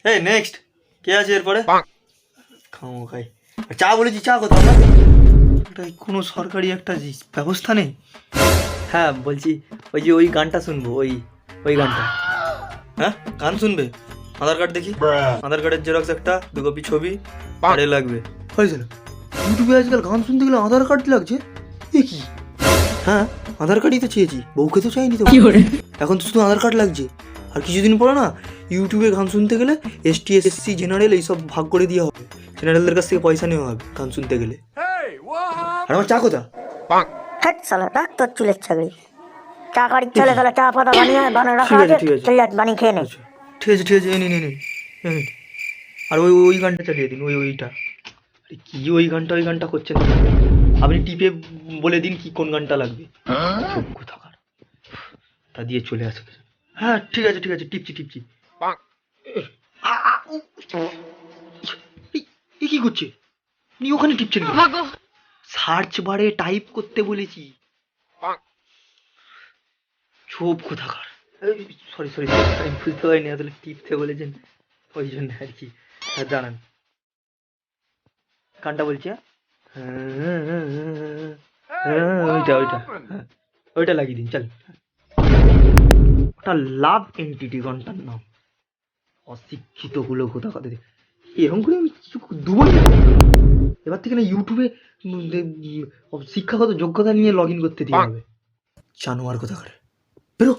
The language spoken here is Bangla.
এই নেক্সট কে আছে এরপরে? খাও খাই। চা বলেছি, চা কোথাও না, এটাই কোনো সরকারি একটা ব্যবস্থা নেই। হ্যাঁ বলছি, ওই যে ওই গানটা শুনবো, ওই ওই গানটা। হ্যাঁ গান শুনবে? আধার কার্ড দেখি, আধার কার্ডের জেরক্স একটা, 2 কপি ছবি আরে লাগবে, হয়েছে না? ইউটিউবে আজকাল গান শুনতে গেলে আধার কার্ড লাগছে, এ কি? হ্যাঁ আধার কার্ডই তো চেয়েছি, বউকে তো চাইনি তো। এখন তো শুধু আধার কার্ড লাগছে। আর কিছুদিন পরে না ইউটিউবে গান শুনতে গেলে এসটি এসসি জেনারেল এইসব ভাগ করে দেওয়া হবে, জেনারেলদের কাছ থেকে পয়সা নেওয়া হবে গান শুনতে গেলে। আর আমার চা কোথা? হ্যাট সালা, রাখ তোর চুলের ছাগড়ি। চা কার ইচ্ছা হলে তাহলে চা পাতা বানিয়ে রাখা ঠিক আছে আছে, ঠিক আছে, চল যা বানিয়ে খেয়ে নে। আচ্ছা ঠিক আছে ঠিক আছে, এই নিন এই নিন এই নিন। আর ওই ওই গানটা চালিয়ে দিন, ওইটা। আরে কি ওই গানটা করছেন আপনি? টিপে বলে দিন কি কোন গানটা লাগবে। কোথাকার তা দিয়ে চলে আসে। হ্যাঁ ঠিক আছে ঠিক আছে, টিপছি টিপছি। আ, আ, উ, এ কি করছে? আপনি ওখানে টিপছেন কেন? সার্চ বারে টাইপ করতে বলেছি। ছোপ কোথাকার। সরি সরি, আমি বুঝতে পারিনি আসলে টিপতে বলেছেন, ওই জন্য আর কি। হ্যাঁ, দাঁড়ান, গানটা বলছি। ওইটা ওইটা, হ্যাঁ ওইটা লাগিয়ে দিন চল। ওটা লাভ এন্টিটি গানটার নাম। অশিক্ষিত গুলো কোথা কথা, এরকম করে আমি কিছু দুবোই না। এবার থেকে না ইউটিউবে শিক্ষাগত যোগ্যতা নিয়ে লগ ইন করতে দিয়ে হবে। জানোয়ার কোথাকার, বেরো।